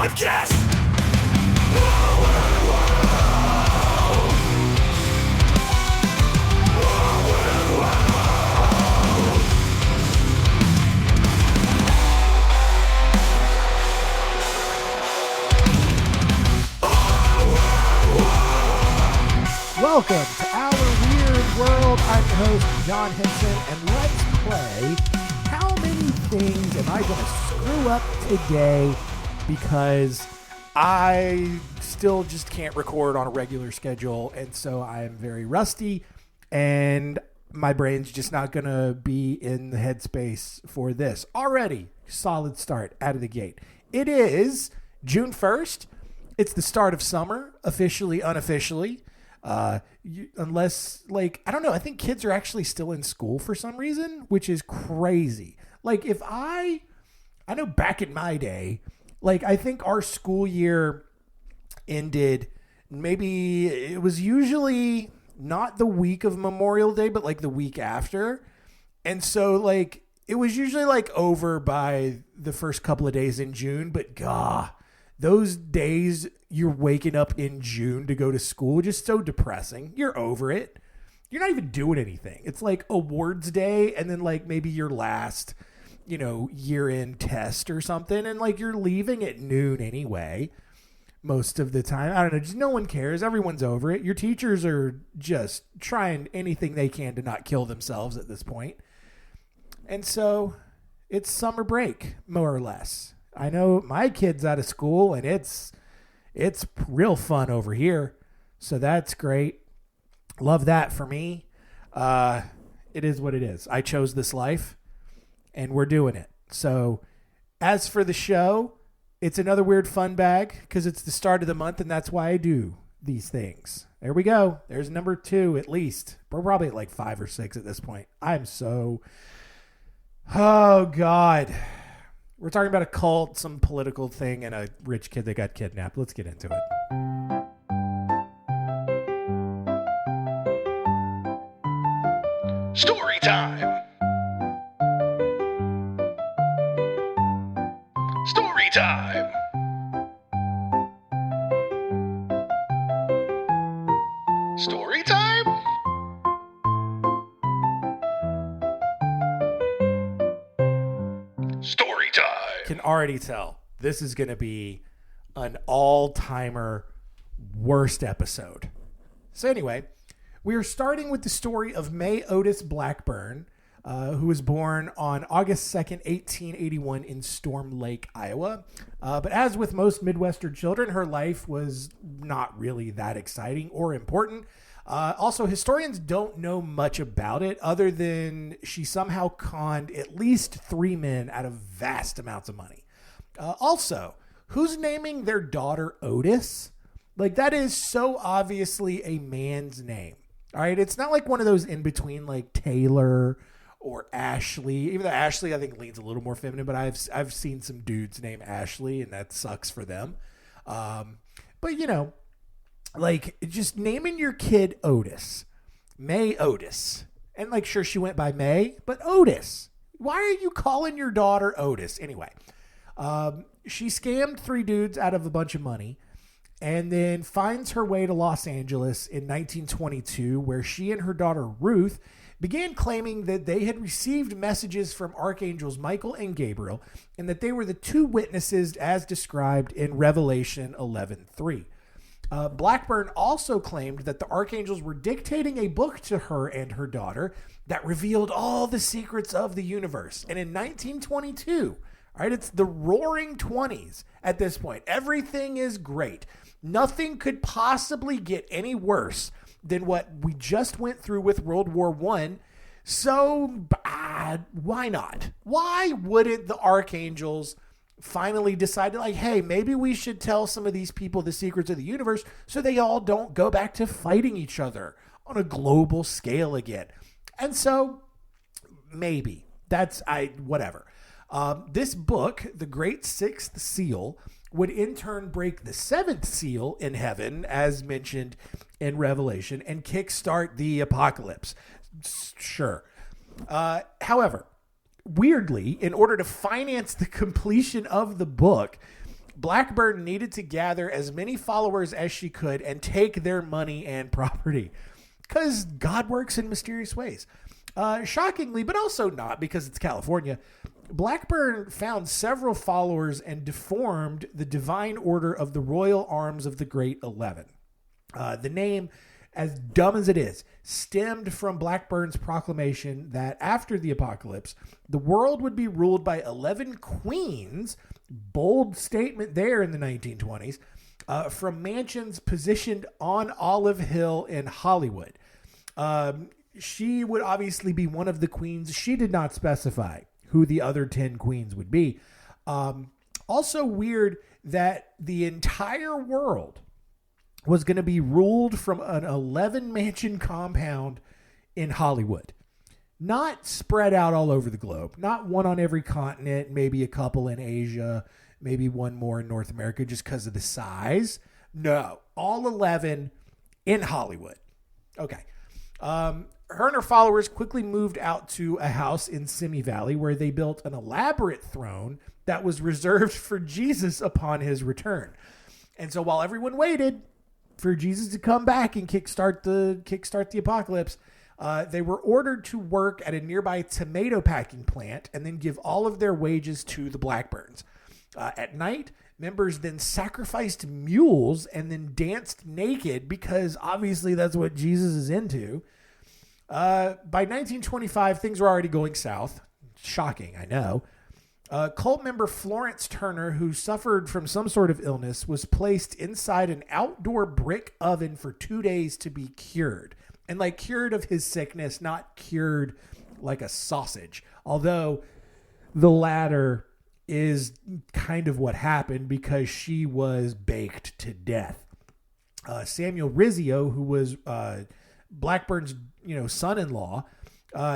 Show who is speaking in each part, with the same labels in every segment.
Speaker 1: podcast.
Speaker 2: Welcome to our weird world. I'm your host, John Henson, and let's play How Many Things Am I Going to Screw Up Today? Because I still just can't record on a regular schedule, and so I'm very rusty, and my brain's just not going to be in the headspace for this. Already, solid start out of the gate. It is June 1st. It's the start of summer, officially, unofficially. Unless, like, I don't know, I think kids are actually still in school for some reason, which is crazy. Like, if I know back in my day, like, I think our school year ended, maybe it was usually not the week of Memorial Day, but like the week after. And so, like, it was usually like over by the first couple of days in June, but those days you're waking up in June to go to school, just so depressing. You're over it. You're not even doing anything. It's like awards day and then like maybe your last, year-end test or something. And like you're leaving at noon anyway, most of the time. I don't know. Just no one cares. Everyone's over it. Your teachers are just trying anything they can to not kill themselves at this point. And so it's summer break, more or less. I know my kid's out of school and it's real fun over here. So that's great. Love that for me. It is what it is. I chose this life and we're doing it. So as for the show, it's another weird fun bag because it's the start of the month and that's why I do these things. There we go. There's number 2 at least. We're probably at like 5 or 6 at this point. Oh God. We're talking about a cult, some political thing, and a rich kid that got kidnapped. Let's get into it.
Speaker 1: Story time. Story time. Story time? Story time.
Speaker 2: Can already tell this is going to be an all-timer worst episode. So anyway, we are starting with the story of May Otis Blackburn, who was born on August 2nd, 1881 in Storm Lake, Iowa. But as with most Midwestern children, her life was not really that exciting or important. Also, historians don't know much about it other than she somehow conned at least 3 men out of vast amounts of money. Also, who's naming their daughter Otis? Like, that is so obviously a man's name. All right, it's not like one of those in between like Taylor or Ashley. Even though Ashley, I think, leans a little more feminine, but I've seen some dudes named Ashley, and that sucks for them. But like, just naming your kid Otis, May Otis. And like, sure, she went by May, but Otis. Why are you calling your daughter Otis? Anyway, she scammed 3 dudes out of a bunch of money and then finds her way to Los Angeles in 1922, where she and her daughter Ruth began claiming that they had received messages from archangels Michael and Gabriel and that they were the 2 witnesses as described in Revelation 11:3. Blackburn also claimed that the archangels were dictating a book to her and her daughter that revealed all the secrets of the universe. And in 1922, all right, it's the roaring 20s at this point. Everything is great. Nothing could possibly get any worse than what we just went through with World War I. So why not? Why wouldn't the archangels finally decided, like, hey, maybe we should tell some of these people the secrets of the universe so they all don't go back to fighting each other on a global scale again? And so maybe whatever. This book, The Great Sixth Seal, would in turn break the 7th seal in heaven, as mentioned in Revelation, and kickstart the apocalypse. Sure. However, weirdly, in order to finance the completion of the book, Blackburn needed to gather as many followers as she could and take their money and property, because God works in mysterious ways. Shockingly, but also not, because it's California, Blackburn found several followers and deformed the divine order of the Royal Arms of the Great 11. The name, as dumb as it is, stemmed from Blackburn's proclamation that after the apocalypse, the world would be ruled by 11 queens, bold statement there in the 1920s, from mansions positioned on Olive Hill in Hollywood. She would obviously be one of the queens. She did not specify who the other 10 queens would be. Also weird that the entire world was going to be ruled from an 11-mansion compound in Hollywood. Not spread out all over the globe. Not one on every continent, maybe a couple in Asia, maybe one more in North America just because of the size. No, all 11 in Hollywood. Okay. Her and her followers quickly moved out to a house in Simi Valley where they built an elaborate throne that was reserved for Jesus upon his return. And so while everyone waited for Jesus to come back and kickstart the apocalypse, they were ordered to work at a nearby tomato packing plant and then give all of their wages to the Blackburns. At night, members then sacrificed mules and then danced naked because obviously that's what Jesus is into. By 1925, things were already going south. Shocking, I know. Cult member Florence Turner, who suffered from some sort of illness, was placed inside an outdoor brick oven for 2 days to be cured. And like cured of his sickness, not cured like a sausage. Although the latter is kind of what happened because she was baked to death. Samuel Rizzio, who was Blackburn's son-in-law,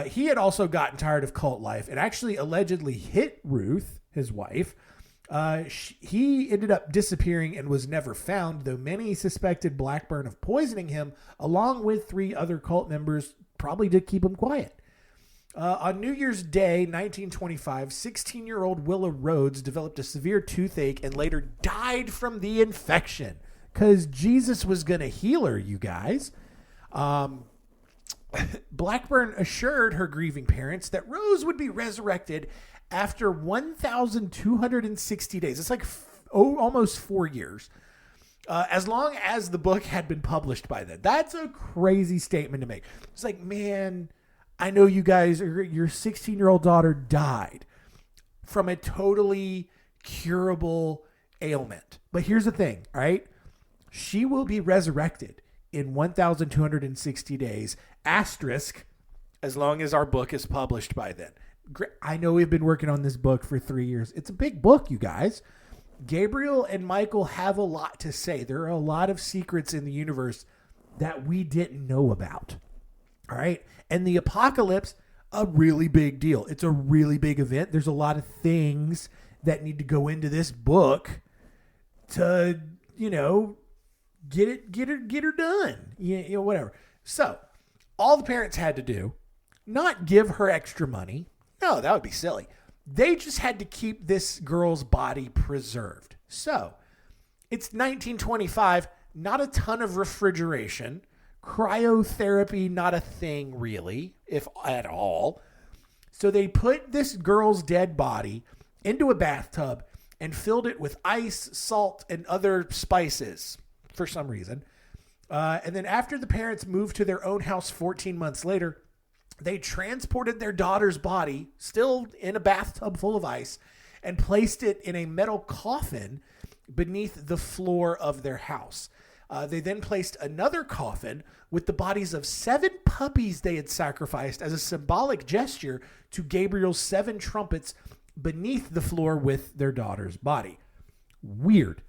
Speaker 2: he had also gotten tired of cult life and actually allegedly hit Ruth, his wife. He ended up disappearing and was never found, though many suspected Blackburn of poisoning him, along with 3 other cult members, probably to keep him quiet. On New Year's Day, 1925, 16-year-old Willa Rhodes developed a severe toothache and later died from the infection because Jesus was going to heal her, you guys. Blackburn assured her grieving parents that Rose would be resurrected after 1,260 days. It's like almost 4 years. As long as the book had been published by then. That's a crazy statement to make. It's like, man, I know you guys, your 16-year-old daughter died from a totally curable ailment. But here's the thing, all right? She will be resurrected in 1,260 days, asterisk, as long as our book is published by then. I know we've been working on this book for 3 years. It's a big book, you guys. Gabriel and Michael have a lot to say. There are a lot of secrets in the universe that we didn't know about. All right. And the apocalypse, a really big deal. It's a really big event. There's a lot of things that need to go into this book to, get her done. Whatever. So all the parents had to do, not give her extra money. No, that would be silly. They just had to keep this girl's body preserved. So it's 1925, not a ton of refrigeration. Cryotherapy, not a thing really, if at all. So they put this girl's dead body into a bathtub and filled it with ice, salt, and other spices for some reason. And then after the parents moved to their own house 14 months later, they transported their daughter's body, still in a bathtub full of ice, and placed it in a metal coffin beneath the floor of their house. They then placed another coffin with the bodies of 7 puppies they had sacrificed as a symbolic gesture to Gabriel's 7 trumpets beneath the floor with their daughter's body. Weird.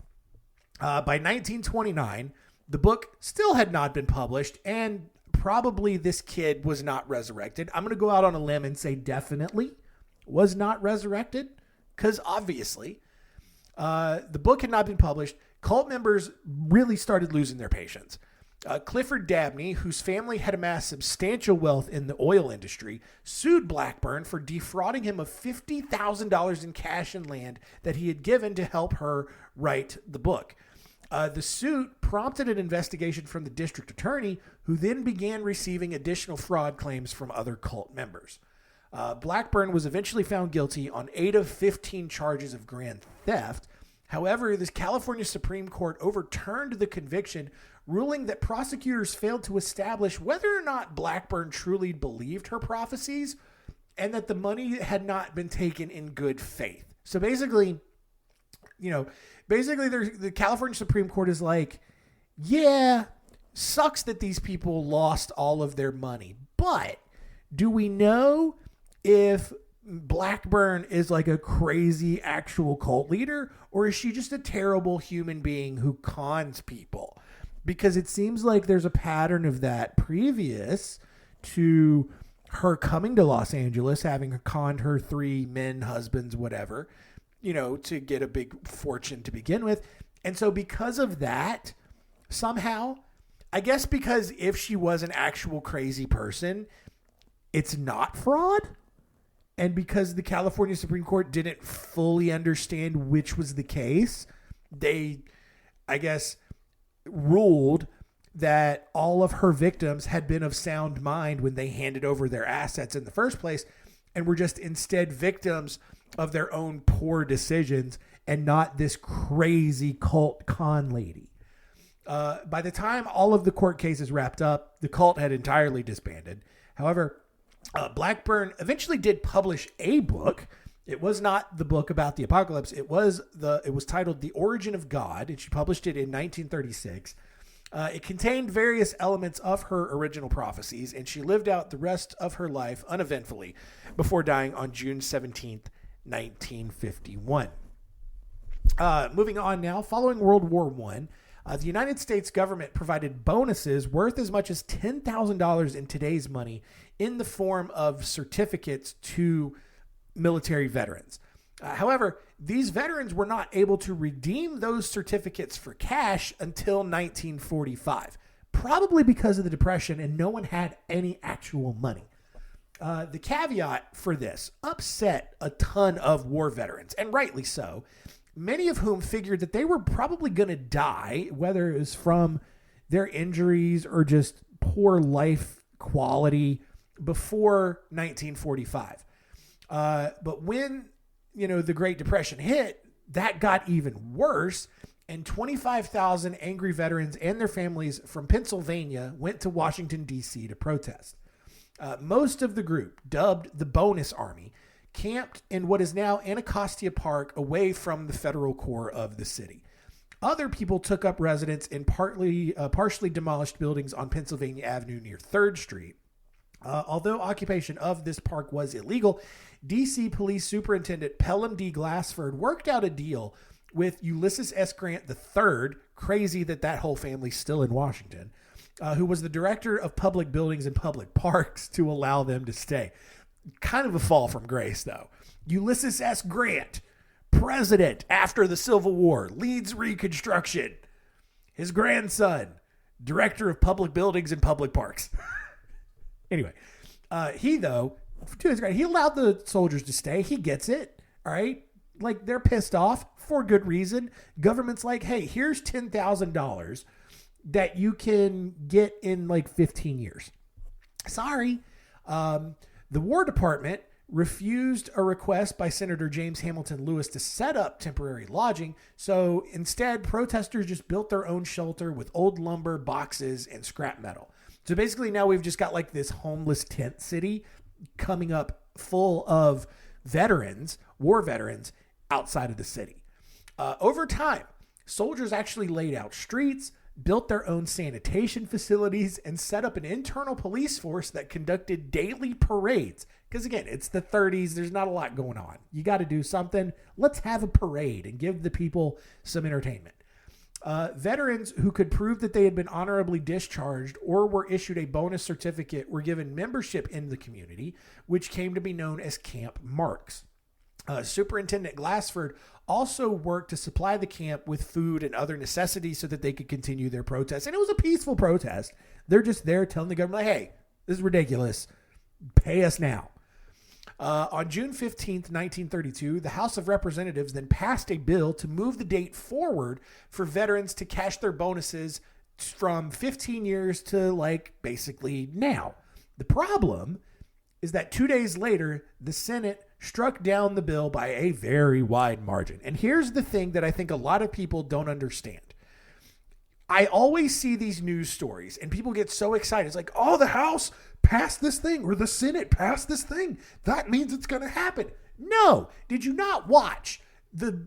Speaker 2: By 1929, the book still had not been published, and probably this kid was not resurrected. I'm going to go out on a limb and say definitely was not resurrected, because obviously the book had not been published. Cult members really started losing their patience. Clifford Dabney, whose family had amassed substantial wealth in the oil industry, sued Blackburn for defrauding him of $50,000 in cash and land that he had given to help her write the book. The suit prompted an investigation from the district attorney, who then began receiving additional fraud claims from other cult members. Blackburn was eventually found guilty on 8 of 15 charges of grand theft. However, the California Supreme Court overturned the conviction, ruling that prosecutors failed to establish whether or not Blackburn truly believed her prophecies and that the money had not been taken in good faith. So basically, the California Supreme Court is like, yeah, sucks that these people lost all of their money, but do we know if Blackburn is like a crazy actual cult leader, or is she just a terrible human being who cons people? Because it seems like there's a pattern of that previous to her coming to Los Angeles, having conned her 3 men, husbands, whatever, to get a big fortune to begin with. And so because of that, somehow, I guess because if she was an actual crazy person, it's not fraud. And because the California Supreme Court didn't fully understand which was the case, they, I guess, ruled that all of her victims had been of sound mind when they handed over their assets in the first place and were just instead victims of their own poor decisions and not this crazy cult con lady. By the time all of the court cases wrapped up, the cult had entirely disbanded. However, Blackburn eventually did publish a book. It was not the book about the apocalypse. It was titled The Origin of God, and she published it in 1936. It contained various elements of her original prophecies, and she lived out the rest of her life uneventfully before dying on June 17th, 1951. Moving on now, following World War I, the United States government provided bonuses worth as much as $10,000 in today's money in the form of certificates to military veterans. However, these veterans were not able to redeem those certificates for cash until 1945, probably because of the Depression and no one had any actual money. The caveat for this upset a ton of war veterans, and rightly so, many of whom figured that they were probably going to die, whether it was from their injuries or just poor life quality before 1945. But when, the Great Depression hit, that got even worse, and 25,000 angry veterans and their families from Pennsylvania went to Washington, D.C. to protest. Most of the group, dubbed the Bonus Army, camped in what is now Anacostia Park, away from the federal core of the city. Other people took up residence in partially demolished buildings on Pennsylvania Avenue near 3rd Street. Although occupation of this park was illegal, D.C. Police Superintendent Pelham D. Glassford worked out a deal with Ulysses S. Grant III, crazy that whole family's still in Washington, who was the director of public buildings and public parks, to allow them to stay. Kind of a fall from grace, though. Ulysses S. Grant, president after the Civil War, leads Reconstruction. His grandson, director of public buildings and public parks. Anyway, he allowed the soldiers to stay. He gets it. All right. Like, they're pissed off for good reason. Government's like, hey, here's $10,000 that you can get in like 15 years. Sorry. The War Department refused a request by Senator James Hamilton Lewis to set up temporary lodging. So instead, protesters just built their own shelter with old lumber, boxes, and scrap metal. So basically now we've just got like this homeless tent city coming up full of veterans, war veterans, outside of the city. Over time, soldiers actually laid out streets, built their own sanitation facilities, and set up an internal police force that conducted daily parades. Because again, it's the 30s. There's not a lot going on. You got to do something. Let's have a parade and give the people some entertainment. Veterans who could prove that they had been honorably discharged or were issued a bonus certificate were given membership in the community, which came to be known as Camp Marks. Superintendent Glassford also worked to supply the camp with food and other necessities so that they could continue their protest. And it was a peaceful protest. They're just there telling the government, like, hey, this is ridiculous. Pay us now. On June 15th, 1932, the House of Representatives then passed a bill to move the date forward for veterans to cash their bonuses from 15 years to like basically now. The problem is that 2 days later, the Senate struck down the bill by a very wide margin. And here's the thing that I think a lot of people don't understand. I always see these news stories and people get so excited. It's like, oh, the House passed this thing or the Senate passed this thing. That means it's going to happen. No. Did you not watch the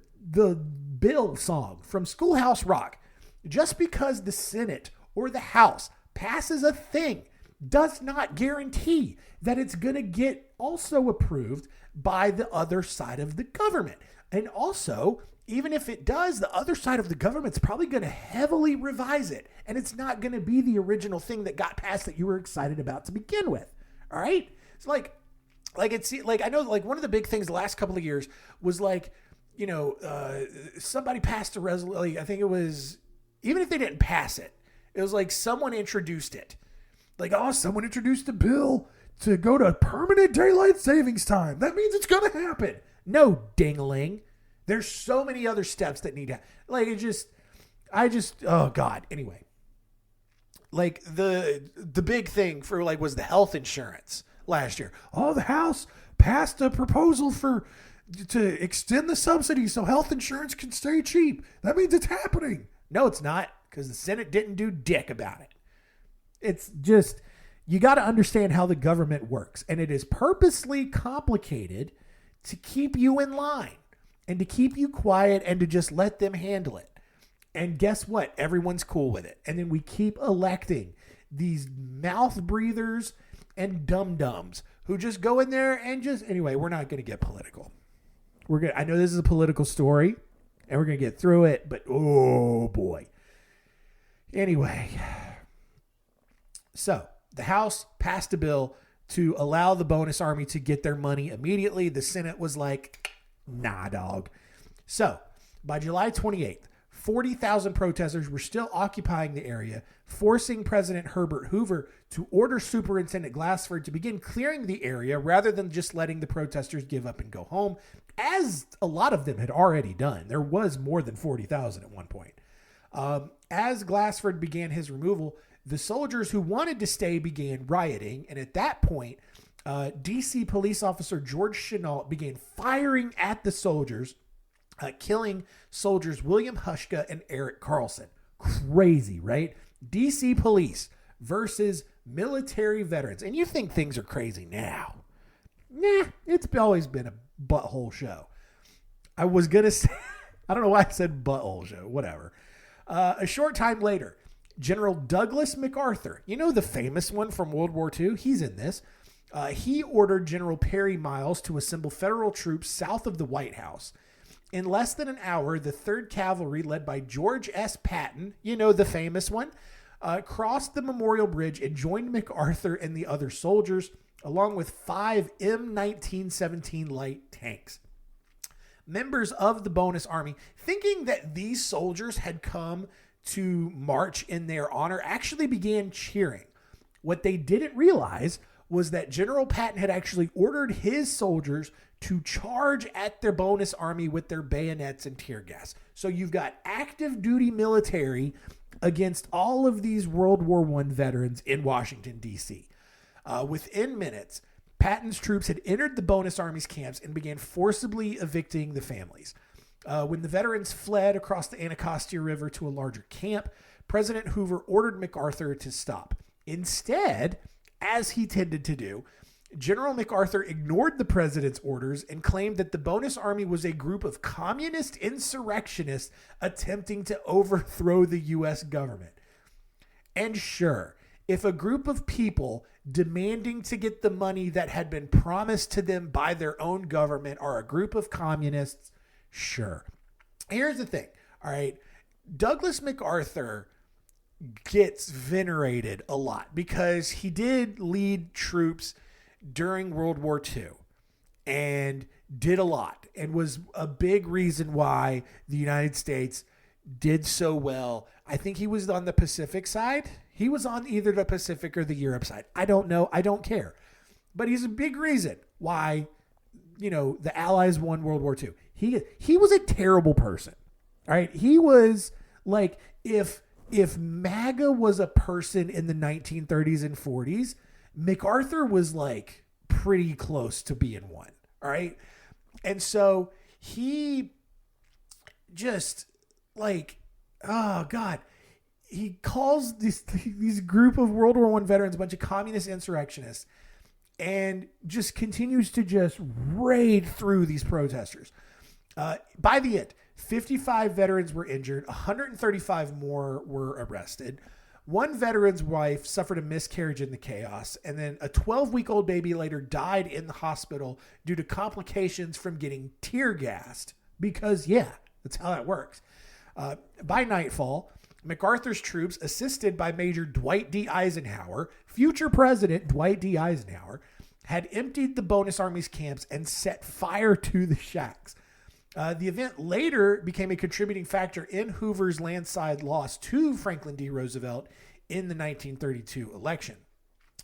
Speaker 2: Bill song from Schoolhouse Rock? Just because the Senate or the House passes a thing does not guarantee that it's going to get also approved by the other side of the government. And also, even if it does, the other side of the government's probably going to heavily revise it. And it's not going to be the original thing that got passed that you were excited about to begin with. All right? It's like it's like, I know like one of the big things the last couple of years was like, you know, somebody passed a resolution. Like, I think it was, even if they didn't pass it, it was like someone introduced it. Like, oh, someone introduced a bill to go to permanent daylight savings time. That means it's going to happen. No, ding-a-ling. There's so many other steps that need to, like, oh God. Anyway, like the big thing for like was the health insurance last year. Oh, the House passed a proposal to extend the subsidy so health insurance can stay cheap. That means it's happening. No, it's not, because the Senate didn't do dick about it. It's just, you got to understand how the government works, and it is purposely complicated to keep you in line. And to keep you quiet and to just let them handle it. And guess what? Everyone's cool with it. And then we keep electing these mouth breathers and dum-dums who just go in there and just... Anyway, we're not going to get political. I know this is a political story, and we're going to get through it, but oh boy. Anyway. So, the House passed a bill to allow the bonus army to get their money immediately. The Senate was like... Nah, dog. So, by July 28th, 40,000 protesters were still occupying the area, forcing President Herbert Hoover to order Superintendent Glassford to begin clearing the area rather than just letting the protesters give up and go home, as a lot of them had already done. There was more than 40,000 at one point. As Glassford began his removal, the soldiers who wanted to stay began rioting, and at that point, D.C. police officer George Chenault began firing at the soldiers, killing soldiers William Hushka and Eric Carlson. Crazy, right? D.C. police versus military veterans. And you think things are crazy now. Nah, it's always been a butthole show. I was going to say, I don't know why I said butthole show, whatever. A short time later, General Douglas MacArthur, you know the famous one from World War II? He's in this. He ordered General Perry Miles to assemble federal troops south of the White House. In less than an hour, the 3rd Cavalry, led by George S. Patton, you know the famous one, crossed the Memorial Bridge and joined MacArthur and the other soldiers, along with 5 M1917 light tanks. Members of the bonus army, thinking that these soldiers had come to march in their honor, actually began cheering. What they didn't realize was that General Patton had actually ordered his soldiers to charge at their bonus army with their bayonets and tear gas. So you've got active duty military against all of these World War I veterans in Washington, D.C. Within minutes, Patton's troops had entered the bonus army's camps and began forcibly evicting the families. When the veterans fled across the Anacostia River to a larger camp, President Hoover ordered MacArthur to stop. Instead, as he tended to do, General MacArthur ignored the president's orders and claimed that the bonus army was a group of communist insurrectionists attempting to overthrow the U.S. government. And sure, if a group of people demanding to get the money that had been promised to them by their own government are a group of communists, sure. Here's the thing, all right? Douglas MacArthur gets venerated a lot because he did lead troops during World War II. And did a lot and was a big reason why the United States did so well. I think he was on the Pacific side. He was on either the Pacific or the Europe side. I don't know. I don't care. But he's a big reason why, the Allies won World War II. He was a terrible person. All right. He was like, if MAGA was a person in the 1930s and 40s, MacArthur was like pretty close to being one. All right. And so he just like, oh God, he calls these group of World War I veterans a bunch of communist insurrectionists and just continues to just raid through these protesters. By the end, 55 veterans were injured. 135 more were arrested. One veteran's wife suffered a miscarriage in the chaos, and then a 12-week-old baby later died in the hospital due to complications from getting tear gassed. Because, yeah, that's how that works. By nightfall, MacArthur's troops, assisted by Major Dwight D. Eisenhower, future President Dwight D. Eisenhower, had emptied the bonus army's camps and set fire to the shacks. The event later became a contributing factor in Hoover's landslide loss to Franklin D. Roosevelt in the 1932 election.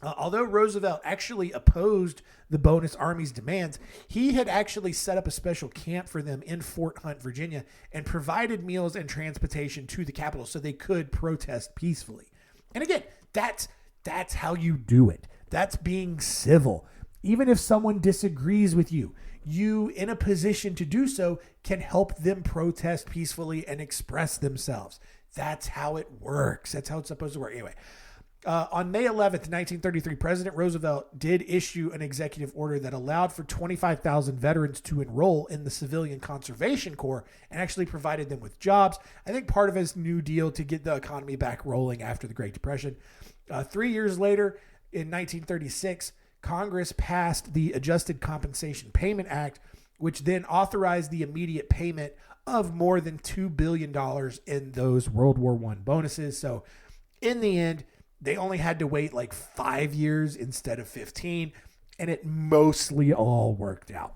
Speaker 2: Although Roosevelt actually opposed the bonus army's demands, he had actually set up a special camp for them in Fort Hunt, Virginia, and provided meals and transportation to the capital so they could protest peacefully. And again, that's how you do it. That's being civil. Even if someone disagrees with you, you in a position to do so can help them protest peacefully and express themselves. That's how it works. That's how it's supposed to work. Anyway, on May 11th, 1933, President Roosevelt did issue an executive order that allowed for 25,000 veterans to enroll in the Civilian Conservation Corps and actually provided them with jobs. I think part of his New Deal to get the economy back rolling after the Great Depression. 3 years later, in 1936, Congress passed the Adjusted Compensation Payment Act, which then authorized the immediate payment of more than $2 billion in those World War I bonuses. So in the end, they only had to wait like 5 years instead of 15, and it mostly all worked out.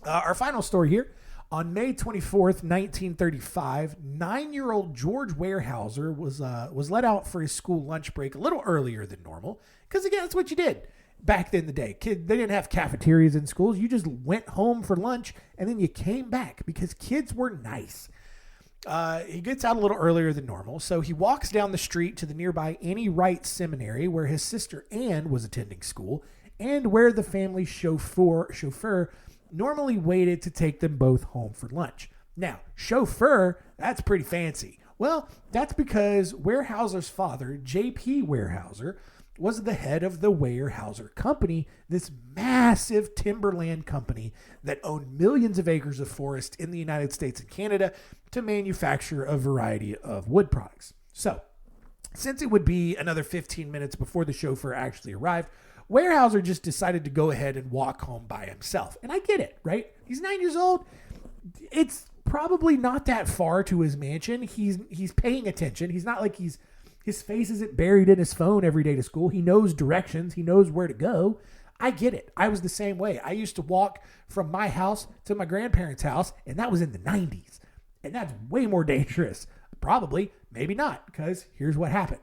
Speaker 2: Our final story here. On May 24th, 1935, 9-year-old George Weyerhaeuser was let out for his school lunch break a little earlier than normal. Because again, that's what you did back in the day. They didn't have cafeterias in schools. You just went home for lunch and then you came back because kids were nice. He gets out a little earlier than normal, so he walks down the street to the nearby Annie Wright Seminary where his sister Anne was attending school and where the family's chauffeur normally waited to take them both home for lunch. Now, chauffeur, that's pretty fancy. Well, that's because Weyerhaeuser's father, J.P. Weyerhaeuser, was the head of the Weyerhaeuser Company, this massive timberland company that owned millions of acres of forest in the United States and Canada to manufacture a variety of wood products. So, since it would be another 15 minutes before the chauffeur actually arrived, Weyerhaeuser just decided to go ahead and walk home by himself. And I get it, right? He's 9 years old. It's probably not that far to his mansion. He's paying attention. He's not like his face isn't buried in his phone every day to school. He knows directions. He knows where to go. I get it. I was the same way. I used to walk from my house to my grandparents' house, and that was in the 90s. And that's way more dangerous. Probably, maybe not, because here's what happened.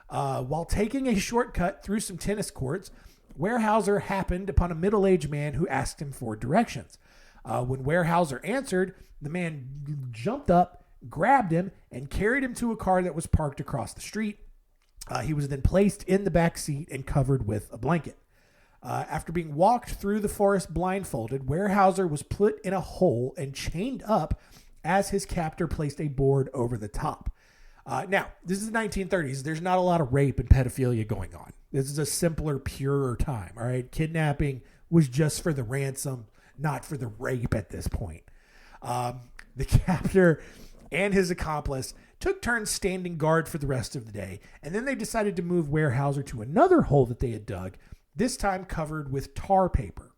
Speaker 2: While taking a shortcut through some tennis courts, Weyerhaeuser happened upon a middle-aged man who asked him for directions. When Weyerhaeuser answered, the man jumped up, grabbed him, and carried him to a car that was parked across the street. He was then placed in the back seat and covered with a blanket. After being walked through the forest blindfolded, Weyerhaeuser was put in a hole and chained up as his captor placed a board over the top. Now, this is the 1930s. There's not a lot of rape and pedophilia going on. This is a simpler, purer time, all right? Kidnapping was just for the ransom, not for the rape at this point. The captor and his accomplice took turns standing guard for the rest of the day, and then they decided to move Weyerhaeuser to another hole that they had dug, this time covered with tar paper.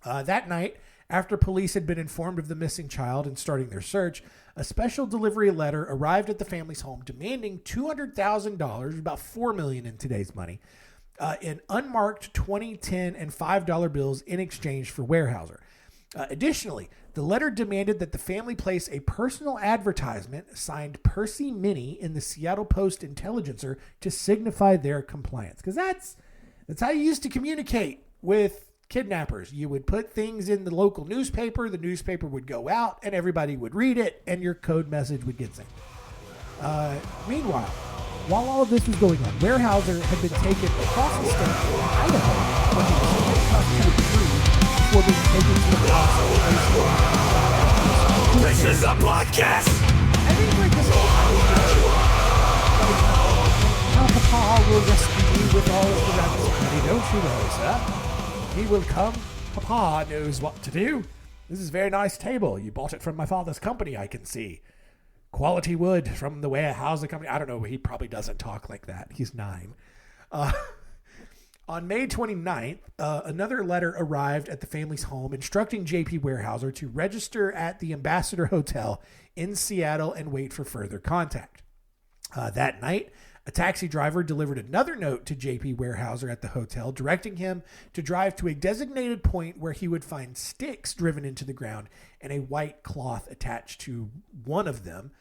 Speaker 2: That night, after police had been informed of the missing child and starting their search, a special delivery letter arrived at the family's home demanding $200,000, about $4 million in today's money, in unmarked $20, $10, and $5 bills in exchange for Weyerhaeuser. Additionally, the letter demanded that the family place a personal advertisement signed Percy Minnie in the Seattle Post-Intelligencer to signify their compliance. Because that's how you used to communicate with kidnappers. You would put things in the local newspaper, the newspaper would go out, and everybody would read it, and your code message would get sent. Meanwhile, while all of this was going on, Weyerhaeuser had been taken across the state to Idaho when he was handcuffed to a tree before being taken to the hospital.
Speaker 3: This is a podcast.
Speaker 2: I think like this how Papa will rescue you with all of the ransom money, don't you know, sir? He will come. Papa knows what to do. This is a very nice table. You bought it from my father's company, I can see. Quality wood from the Weyerhaeuser company. I don't know. He probably doesn't talk like that. He's 9. On May 29th, another letter arrived at the family's home instructing J.P. Weyerhaeuser to register at the Ambassador Hotel in Seattle and wait for further contact. That night, a taxi driver delivered another note to J.P. Weyerhaeuser at the hotel, directing him to drive to a designated point where he would find sticks driven into the ground and a white cloth attached to one of them.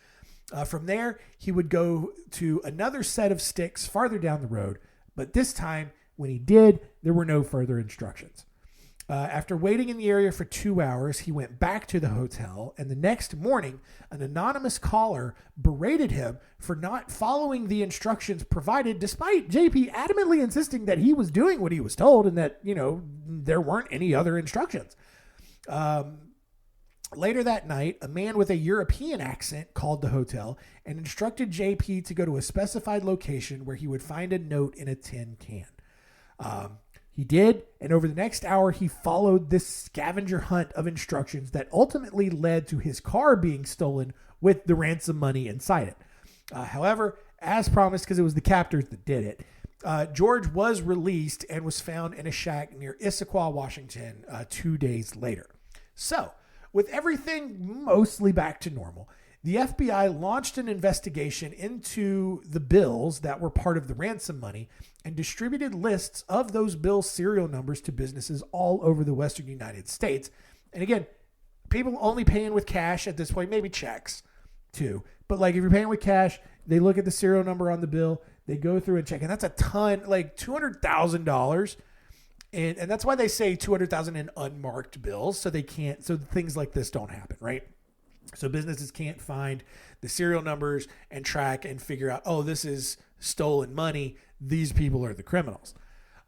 Speaker 2: From there, he would go to another set of sticks farther down the road, but this time, when he did, there were no further instructions. After waiting in the area for 2 hours, he went back to the hotel, and the next morning, an anonymous caller berated him for not following the instructions provided, despite JP adamantly insisting that he was doing what he was told and that, there weren't any other instructions. Later that night, a man with a European accent called the hotel and instructed JP to go to a specified location where he would find a note in a tin can. He did, and over the next hour, he followed this scavenger hunt of instructions that ultimately led to his car being stolen with the ransom money inside it. However, as promised, because it was the captors that did it, George was released and was found in a shack near Issaquah, Washington, 2 days later. So, with everything mostly back to normal, the FBI launched an investigation into the bills that were part of the ransom money and distributed lists of those bill serial numbers to businesses all over the western United States. And again, people only paying with cash at this point, maybe checks too. But like if you're paying with cash, they look at the serial number on the bill, they go through and check. And that's a ton, like $200,000. And that's why they say $200,000 in unmarked bills. So things like this don't happen, right? So businesses can't find the serial numbers and track and figure out, oh, this is stolen money. These people are the criminals.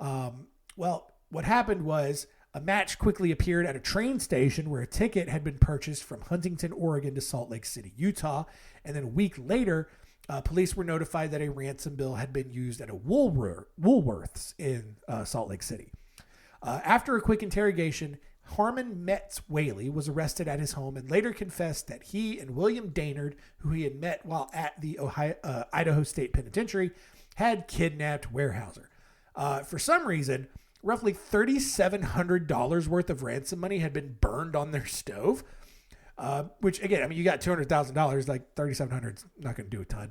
Speaker 2: Well, what happened was a match quickly appeared at a train station where a ticket had been purchased from Huntington, Oregon to Salt Lake City, Utah. And then a week later, police were notified that a ransom bill had been used at a Woolworths in Salt Lake City. After a quick interrogation, Harmon Metz Whaley was arrested at his home and later confessed that he and William Daynard, who he had met while at the Idaho State Penitentiary, had kidnapped Weyerhaeuser. For some reason, roughly $3,700 worth of ransom money had been burned on their stove, which, again, you got $200,000, like $3,700 is not going to do a ton.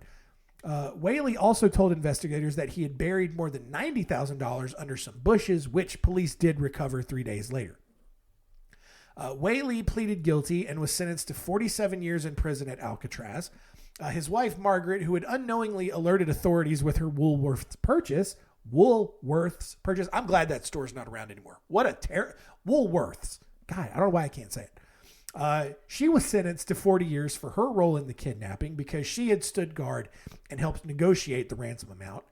Speaker 2: Whaley also told investigators that he had buried more than $90,000 under some bushes, which police did recover 3 days later. Whaley pleaded guilty and was sentenced to 47 years in prison at Alcatraz. His wife, Margaret, who had unknowingly alerted authorities with her Woolworths purchase. I'm glad that store's not around anymore. What a Woolworths. God, I don't know why I can't say it. She was sentenced to 40 years for her role in the kidnapping because she had stood guard and helped negotiate the ransom amount.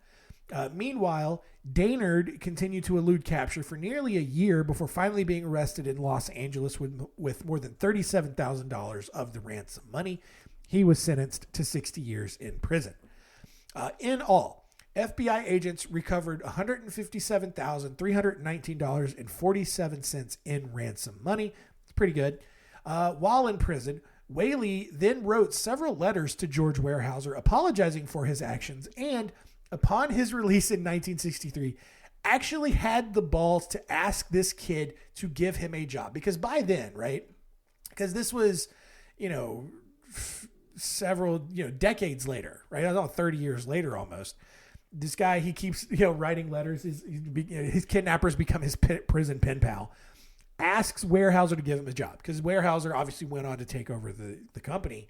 Speaker 2: Meanwhile, Daynard continued to elude capture for nearly a year before finally being arrested in Los Angeles with more than $37,000 of the ransom money. He was sentenced to 60 years in prison. In all, FBI agents recovered $157,319.47 in ransom money. It's pretty good. While in prison, Whaley then wrote several letters to George Weyerhaeuser apologizing for his actions and, upon his release in 1963, actually had the balls to ask this kid to give him a job. Because by then, right, because this was, several, decades later, right? I don't know, 30 years later almost. This guy, he keeps, writing letters. His kidnappers become his prison pen pal. asks Weyerhaeuser to give him a job because Weyerhaeuser obviously went on to take over the company.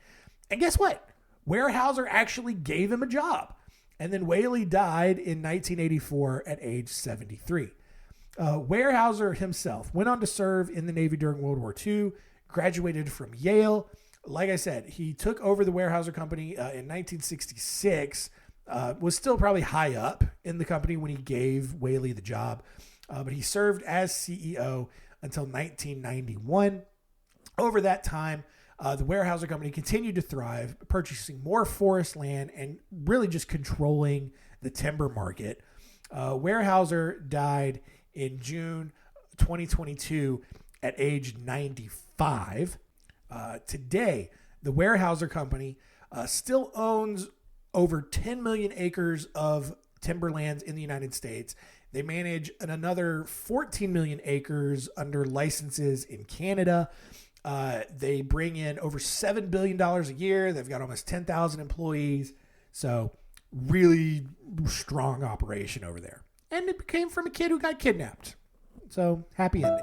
Speaker 2: And guess what? Weyerhaeuser actually gave him a job. And then Whaley died in 1984 at age 73. Weyerhaeuser himself went on to serve in the Navy during World War II, graduated from Yale. Like I said, he took over the Weyerhaeuser Company in 1966, was still probably high up in the company when he gave Whaley the job, but he served as CEO until 1991. Over that time, the Weyerhaeuser Company continued to thrive, purchasing more forest land and really just controlling the timber market. Weyerhaeuser died in June 2022 at age 95. Today, the Weyerhaeuser Company still owns over 10 million acres of timberlands in the United States. They manage another 14 million acres under licenses in Canada. They bring in over $7 billion a year. They've got almost 10,000 employees. So really strong operation over there. And it came from a kid who got kidnapped. So happy endings.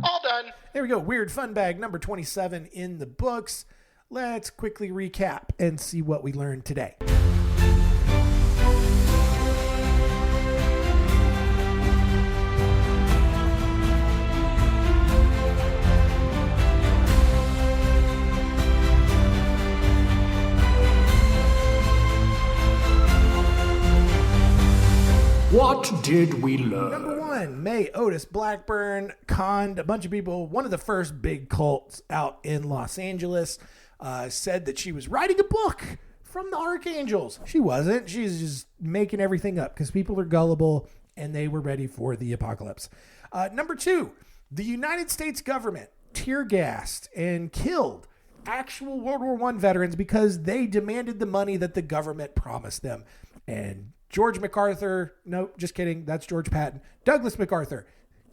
Speaker 1: All done.
Speaker 2: There we go. Weird fun bag number 27 in the books. Let's quickly recap and see what we learned today.
Speaker 3: What did we learn?
Speaker 2: Number one, May Otis Blackburn conned a bunch of people. One of the first big cults out in Los Angeles said that she was writing a book from the Archangels. She wasn't. She's just making everything up because people are gullible and they were ready for the apocalypse. Number two, the United States government tear gassed and killed actual World War I veterans because they demanded the money that the government promised them. And George MacArthur, nope, just kidding. That's George Patton. Douglas MacArthur,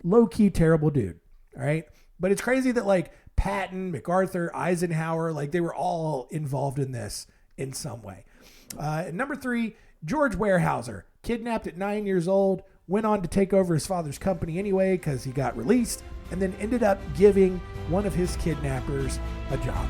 Speaker 2: low-key terrible dude. All right. But it's crazy that like Patton, MacArthur, Eisenhower, like they were all involved in this in some way. Number three, George Weyerhaeuser, kidnapped at 9 years old, went on to take over his father's company anyway because he got released, and then ended up giving one of his kidnappers a job.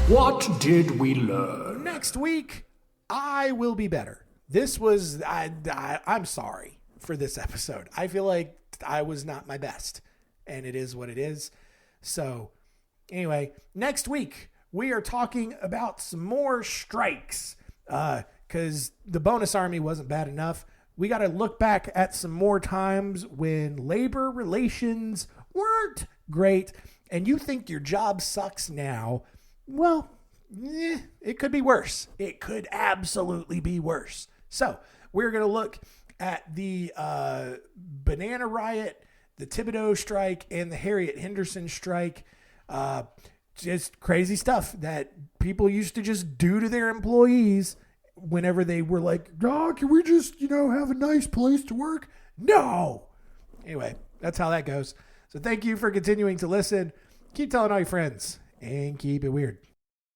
Speaker 3: What did we learn?
Speaker 2: Next week, I will be better. This was, I'm sorry for this episode. I feel like I was not my best, and it is what it is. So anyway, next week, we are talking about some more strikes because the bonus army wasn't bad enough. We got to look back at some more times when labor relations weren't great, and you think your job sucks now. Well, it could be worse. It could absolutely be worse. So we're going to look at the Banana Riot, the Thibodeau strike, and the Harriet Henderson strike. Just crazy stuff that people used to just do to their employees whenever they were like, oh, can we just, have a nice place to work? No. Anyway, that's how that goes. So thank you for continuing to listen. Keep telling all your friends and keep it weird.